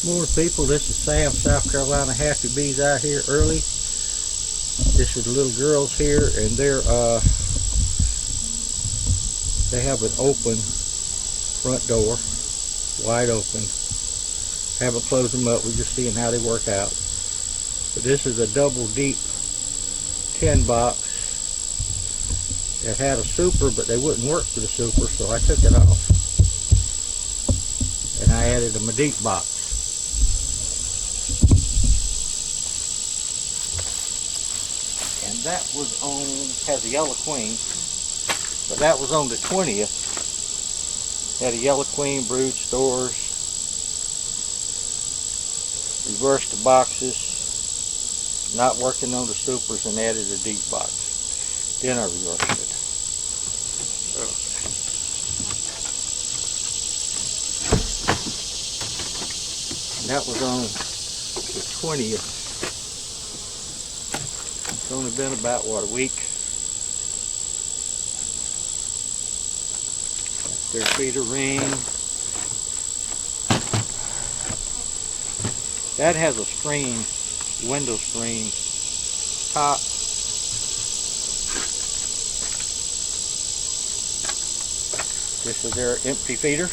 More people, this is Sam, South Carolina Happy Bees out here early. This is the little girls here, and they have an open front door, wide open. Haven't closed them up, we're just seeing how they work out. But this is a double deep tin box that had a super, but they wouldn't work for the super, so I took it off. And I added a deep box. And that was on, has a yellow queen, but that was on the 20th. Had a yellow queen, brood stores, reversed the boxes, not working on the supers, and added a deep box. Then I reversed it. And that was on the 20th. It's only been about, what, a week? That's their feeder ring. That has a screen, window screen, top. This is their empty feeder.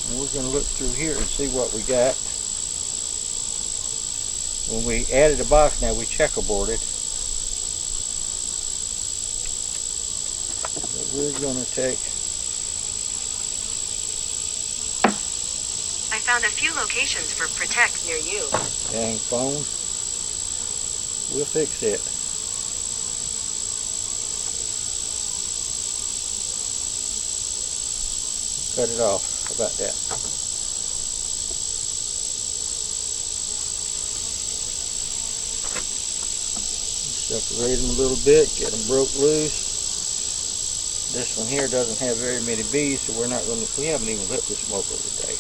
And we're going to look through here and see what we got. When we added a box, now we checkerboarded. So we're going to take... I found a few locations for Protect near you. Dang phone. We'll fix it. Cut it off. How about that? Separate them a little bit, get them broke loose. This one here doesn't have very many bees, so we haven't even lit this smoker today.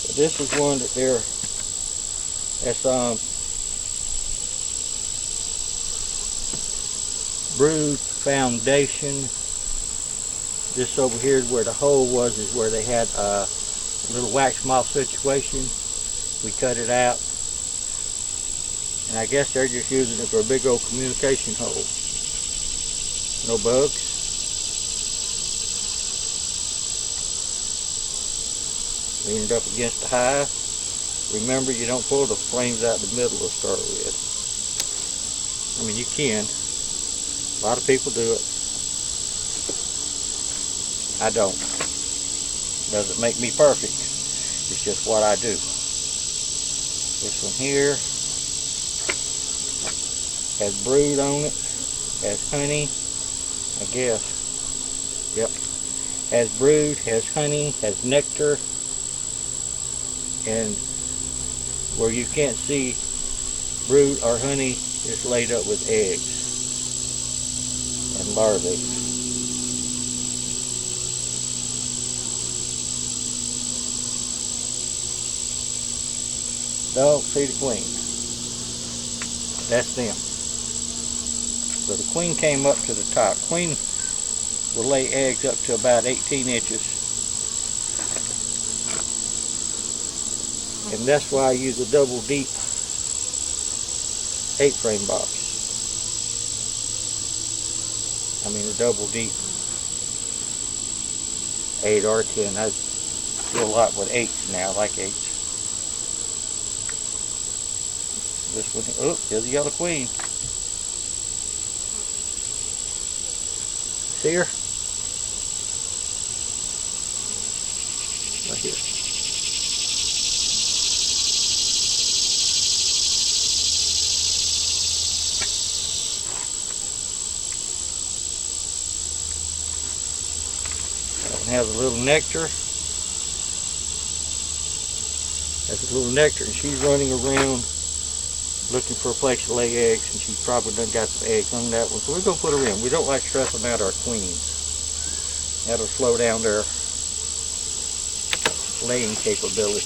But this is one that that's brood foundation. This over here is where the hole was, is where they had a little wax moth situation. We cut it out, and I guess they're just using it for a big old communication hole. No bugs. Lean it up against the hive. Remember, you don't pull the frames out the middle to start with. I mean, you can. A lot of people do it. I don't. Doesn't make me perfect. It's just what I do. This one here has brood on it. Has honey. I guess. Yep. Has brood, has honey, has nectar. And where you can't see brood or honey, it's laid up with eggs and larvae. Dog, see the queen. That's them. So the queen came up to the top. Queen will lay eggs up to about 18 inches. And that's why I use a double deep 8-frame box. I mean a double deep 8 or 10. I do a lot with 8s now. I like 8s. This one, oh, there's the yellow queen. See her? Right here. That one has a little nectar. That's a little nectar, and she's running around looking for a place to lay eggs, and she's probably done got some eggs on that one. So we're going to put her in. We don't like stressing out our queens. That'll slow down their laying capability.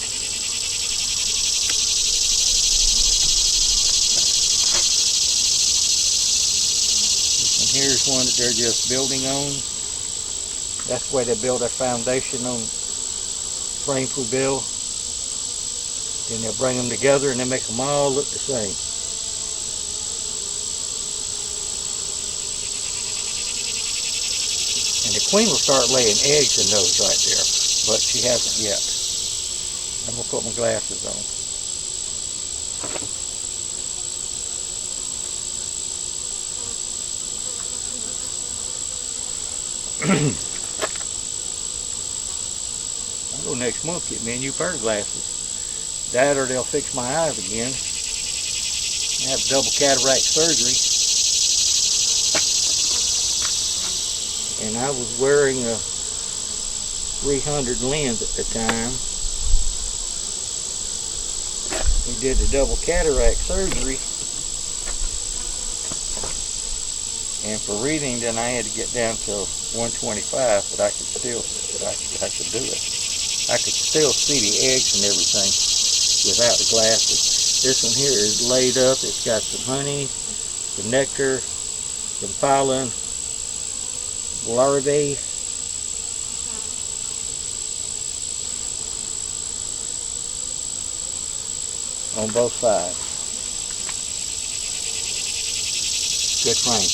here's one that they're just building on. That's the way they build their foundation on frames we build. Then they'll bring them together and they make them all look the same. And the queen will start laying eggs in those right there, but she hasn't yet. I'm going to put my glasses on. I'll go next month get me a new pair of glasses. That or they'll fix my eyes again. I have double cataract surgery. And I was wearing a 300 lens at the time. We did the double cataract surgery. And for reading, then I had to get down to 125, but I could still, I could do it. I could still see the eggs and everything without the glasses. This one here is laid up. It's got some honey, some nectar, some pollen, larvae. On both sides. Good frame.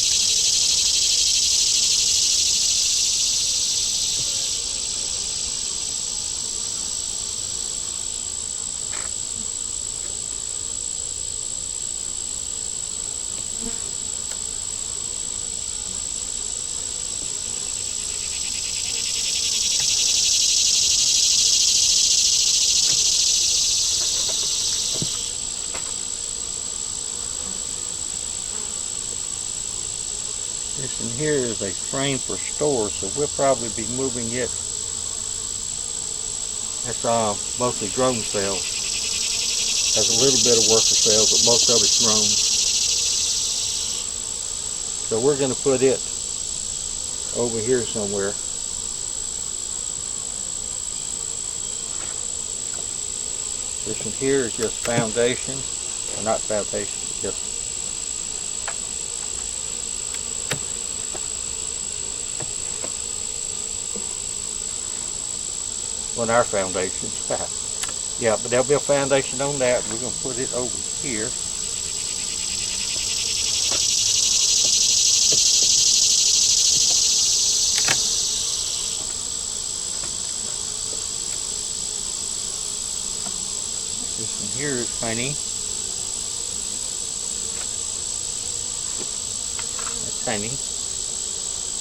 This in here is a frame for storage, so we'll probably be moving it. That's mostly drone cells. Has a little bit of worker cells, but most of it's drones. So we're going to put it over here somewhere. This one here is just foundation, or not foundation, just on our foundation. Yeah, but there'll be a foundation on that. We're going to put it over here. This one here is honey. That's honey.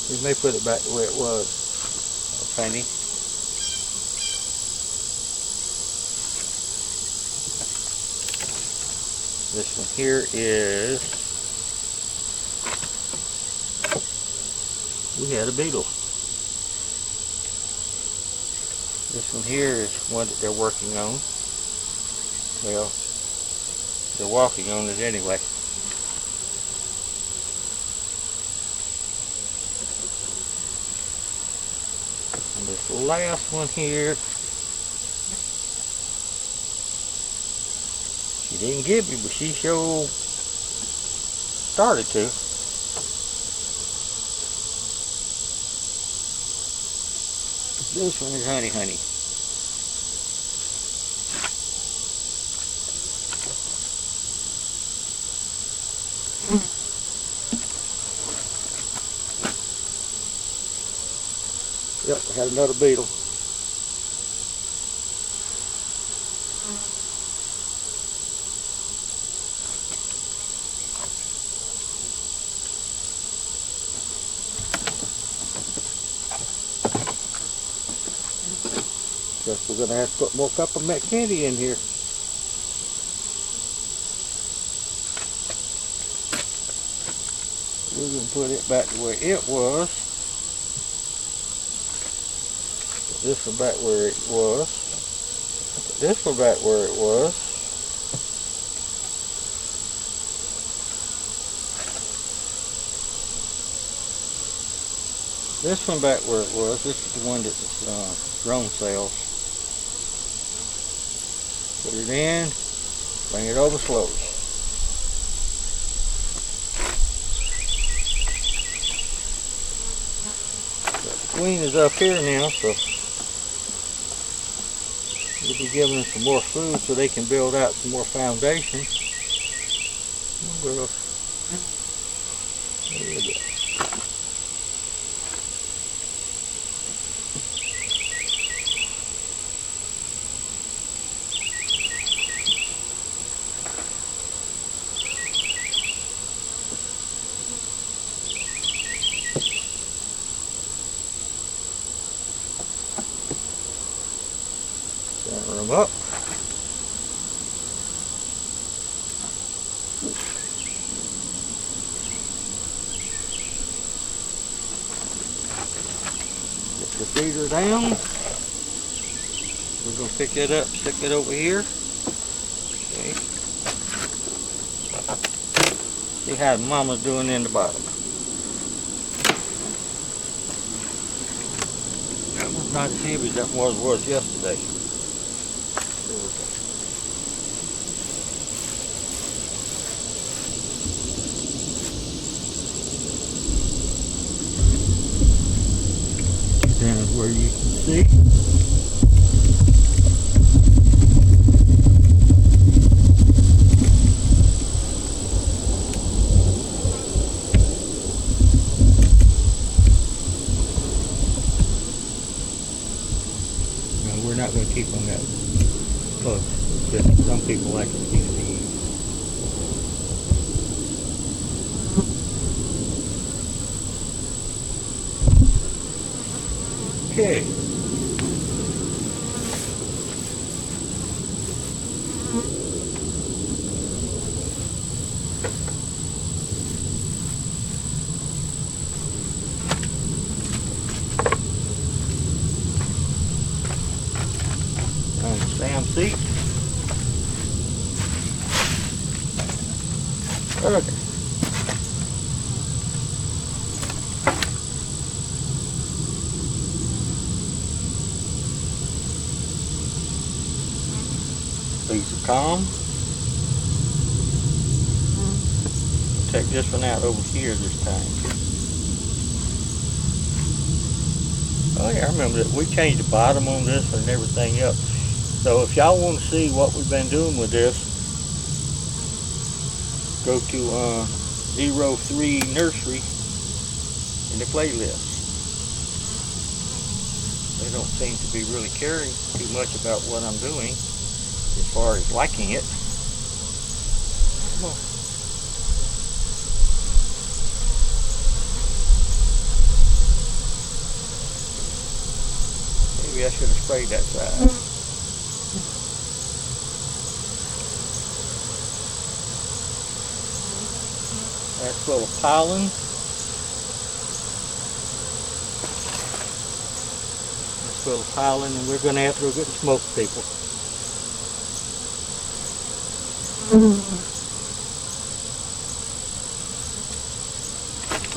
We may put it back the way it was. That's honey. This one here is, we had a beetle. This one here is one that they're working on. Well, they're walking on it anyway. And this last one here, she didn't give me, but she sure started to. This one is honey. Yep, I had another beetle. Guess we're gonna have to put more peppermint candy in here. We're gonna put it back the way it was. Put this one back where it was. Put this one back where it was. This one back where it was. This is the one that's drone cells. Put it in, bring it over slowly. queen is up here now, so we'll be giving them some more food so they can build out some more foundation. Oh, girls. There you go. Center them up. Get the feeder down. We're going to pick that up, stick it over here. Okay. See how Mama's doing in the bottom. That one's not as heavy as that one was yesterday. There we go. Down where you can see. No, we're not going to keep them that close. Just some people like to keep these. Okay. Sam seat. Okay. These are calm. Take this one out over here this time. Oh yeah, I remember that we changed the bottom on this and everything else. So if y'all want to see what we've been doing with this, go to 03 Nursery in the playlist. They don't seem to be really caring too much about what I'm doing as far as liking it. Come on. Maybe I should have sprayed that side. That's full of pollen. That's full of pollen, and we're going to have to go get the smoke, people.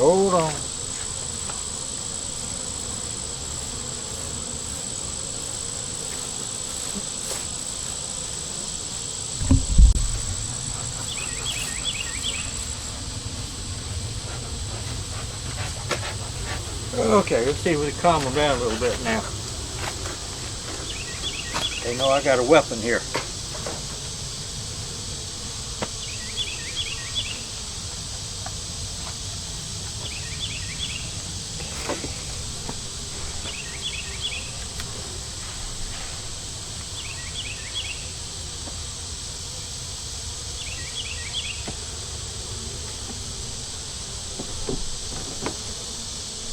Hold on. Okay, let's see if we can calm them down a little bit now. They know I got a weapon here.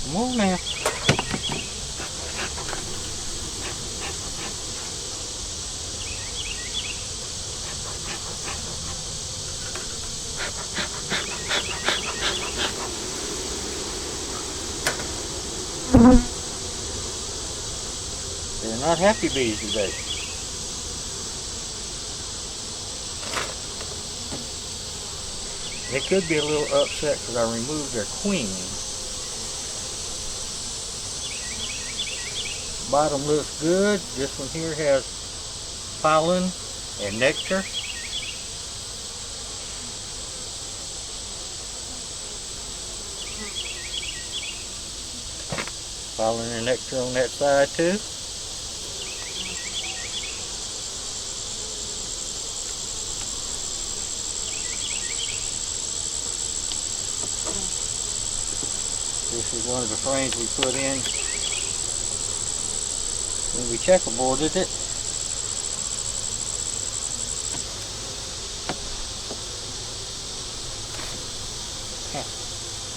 Come on now. They're not happy bees today. They could be a little upset because I removed their queen. Bottom looks good. This one here has pollen and nectar. Following the nectar on that side too. This is one of the frames we put in when we checkerboarded it.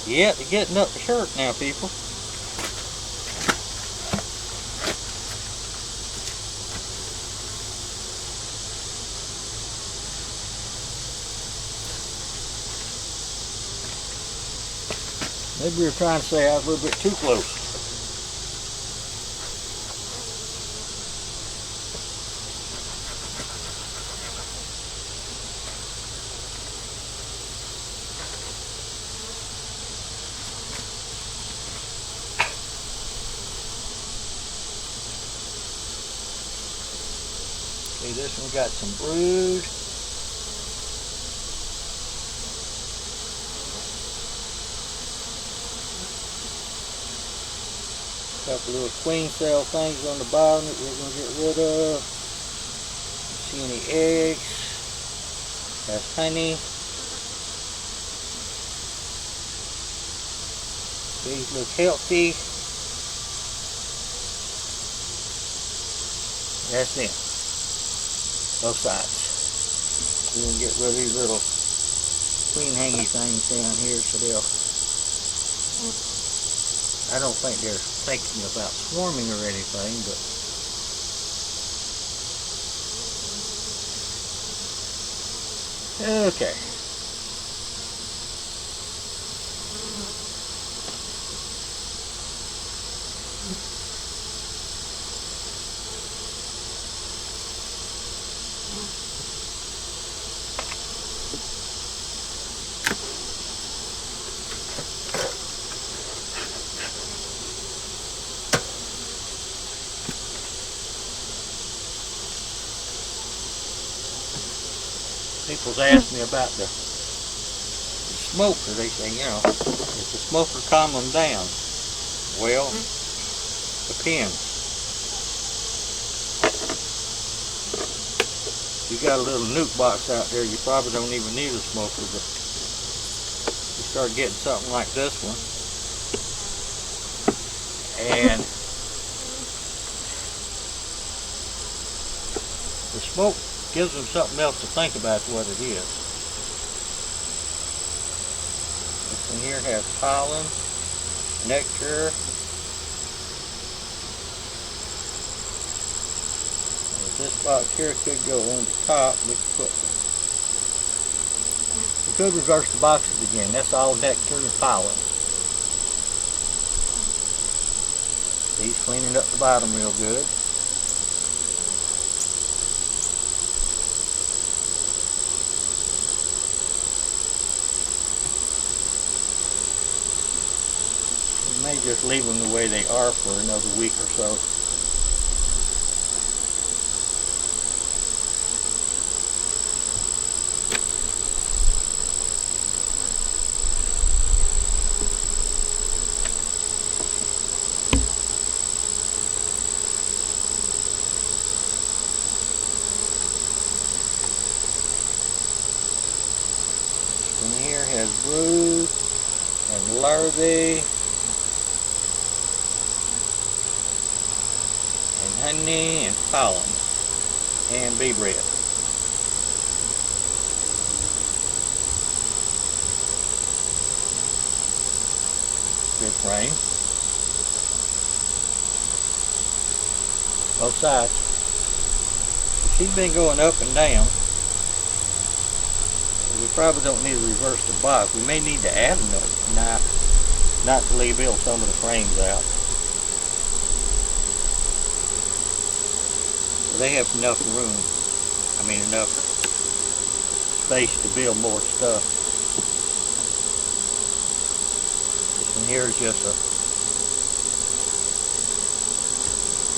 Yeah, they're getting up the shirt now, people. Maybe we were trying to say I was a little bit too close. Okay, this one got some brood. Couple little queen cell things on the bottom that we're going to get rid of. See any eggs? That's honey. These look healthy. That's them. Both sides. We're going to get rid of these little queen hangy things down here so they'll... I don't think they're thinking about swarming or anything, but okay. People's asked me about the smoker. They say, you know, if the smoker calm them down. Well, depends. You got a little nuke box out there, you probably don't even need a smoker, but you start getting something like this one, and the smoke gives them something else to think about what it is. This one here has pollen, nectar. This box here could go on the top. We could reverse the boxes again. That's all nectar and pollen. He's cleaning up the bottom real good. We may just leave them the way they are for another week or so. Here has brood and larvae and honey and pollen and bee bread. Good frame. Both sides. She's been going up and down. We probably don't need to reverse the box. We may need to add another knife, not to leave some of the frames out. So they have enough room, enough space to build more stuff. This one here is just a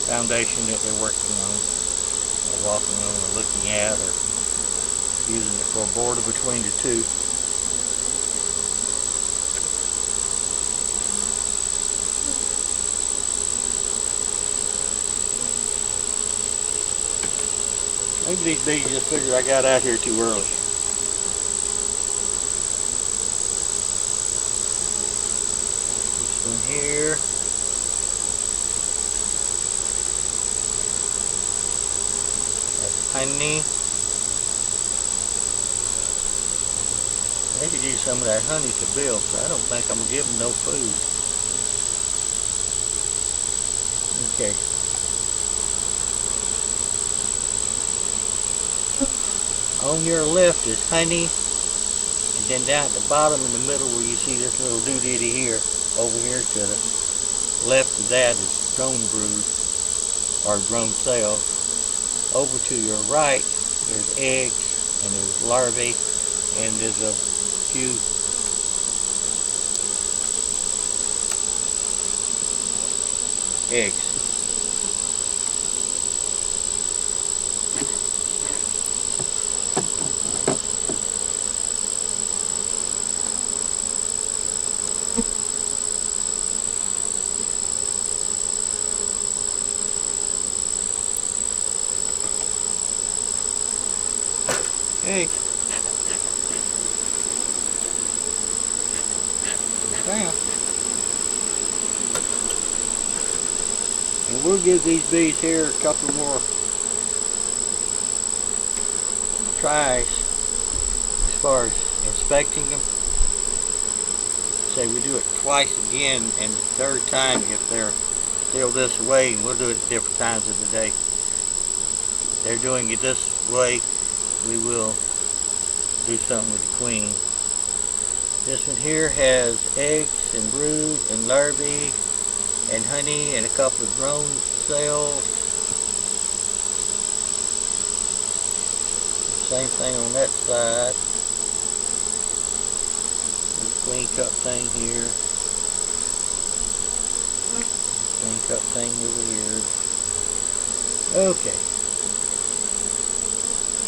foundation that they're working on, or walking on, or looking at, or using it for a border between the two. Maybe these bees just figured I got out here too early. This one here. That's honey. They could use some of that honey to build, so I don't think I'm going to give them no food. Okay. On your left is honey, and then down at the bottom in the middle where you see this little doodaddy here, over here to the left of that is drone brood, or drone cells. Over to your right, there's eggs, and there's larvae, and there's a few eggs. Okay. Down. And we'll give these bees here a couple more tries as far as inspecting them. Say we do it twice again, and the third time, if they're still this way, we'll do it at different times of the day. If they're doing it this way, we will do something with the queen. This one here has eggs and brood and larvae and honey and a couple of drone cells. Same thing on that side. The queen cup thing here. Queen cup thing over here. Okay.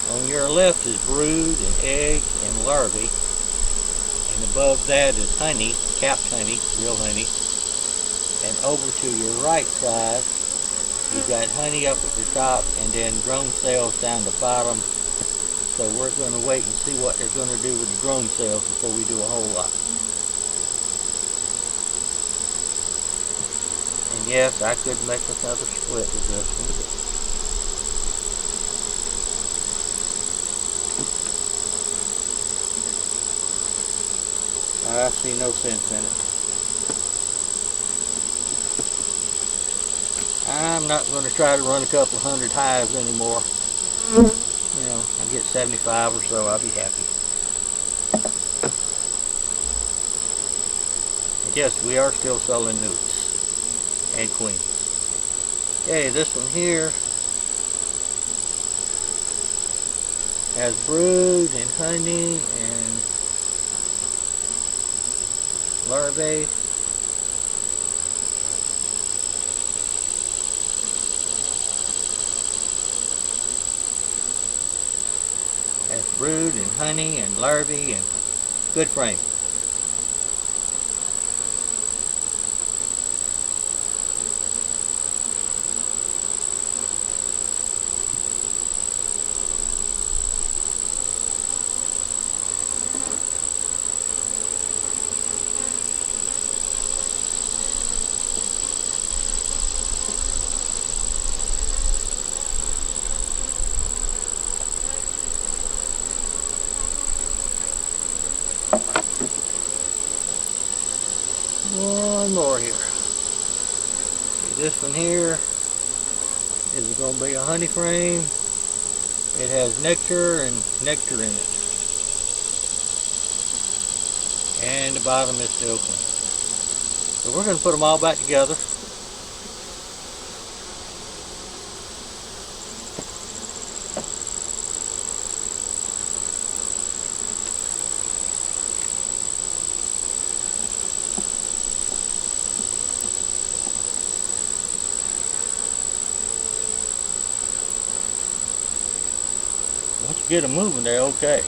On your left is brood and eggs and larvae. And above that is honey, capped honey, real honey. And over to your right side, you've got honey up at the top and then drone cells down the bottom. So we're going to wait and see what they're going to do with the drone cells before we do a whole lot. And yes, I could make another split with this one. I see no sense in it. I'm not going to try to run a couple hundred hives anymore. You know, I get 75 or so, I'll be happy. And yes, we are still selling newts and queens. Okay, this one here has brood and honey and larvae. Has brood and honey and larvae and good frame. One more here. Okay, this one here is going to be a honey frame. It has nectar and nectar in it. And the bottom is still clean. So we're going to put them all back together. Once you get them moving, they're okay.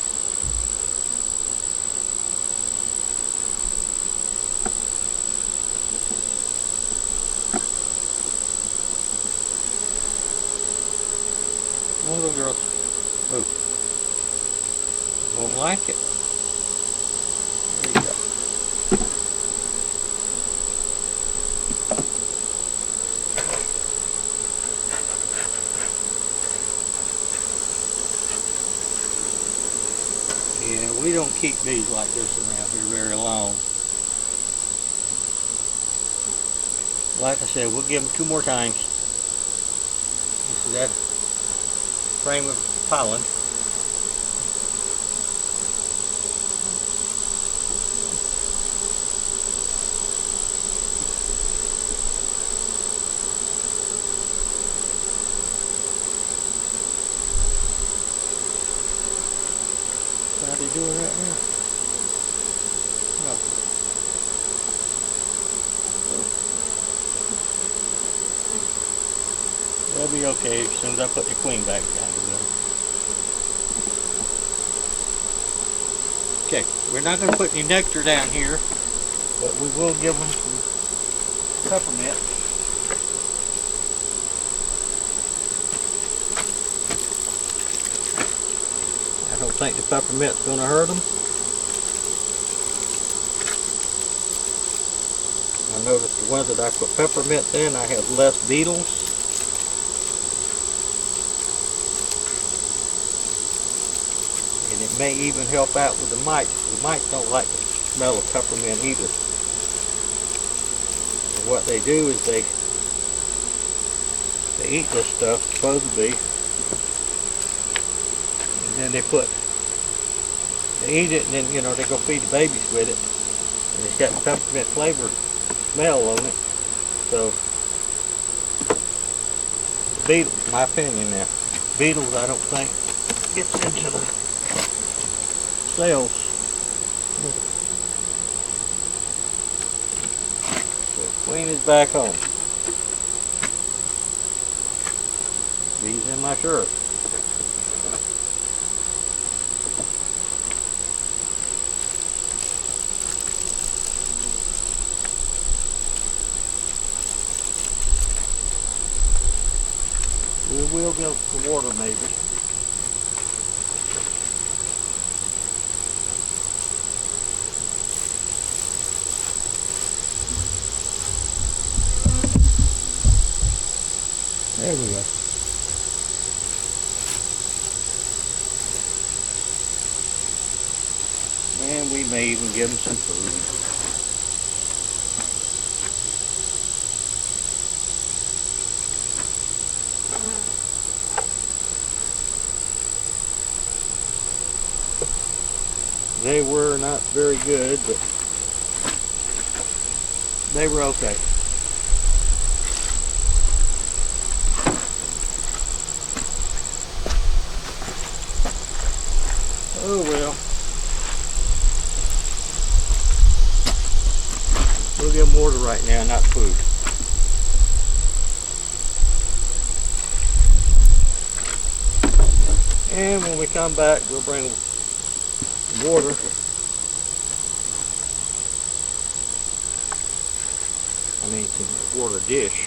Come on, little girls. keep bees like this around here very long. Like I said, we'll give them 2 more times. This is that frame of pollen. How they doing right now? Oh. They'll be okay as soon as I put the queen back down to them. Okay, we're not going to put any nectar down here, but we will give them some peppermint. I don't think the peppermint's going to hurt them. I noticed the ones that I put peppermint in, I have less beetles. And it may even help out with the mites. The mites don't like the smell of peppermint either. And what they do is they eat this stuff, supposedly, and then they eat it, and then, you know, they go feed the babies with it, and it's got peppermint flavored smell on it. So the beetles, my opinion now, beetles I don't think gets into the cells. So queen is back home. Bees in my shirt. We will get some water maybe. There we go. And we may even give them some food. They were not very good, but they were okay. Oh well. We'll give them water right now, not food. And when we come back, we'll bring water. I mean, some water dish.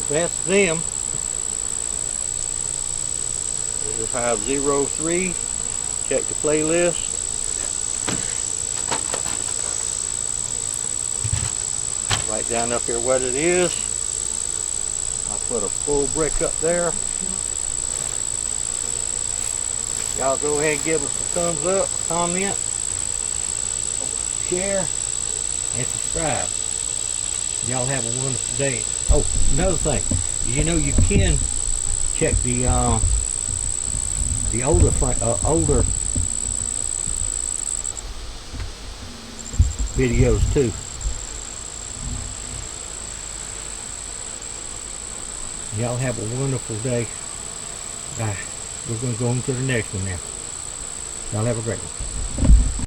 That's them. This is hive 03. Check the playlist. Right down up here what it is. I'll put a full brick up there. Y'all go ahead and give us a thumbs up, comment, share, and subscribe. Y'all have a wonderful day. Oh, another thing, you know, you can check the older videos too. Y'all have a wonderful day. Bye. We're going to go on to the next one now. Y'all have a great one.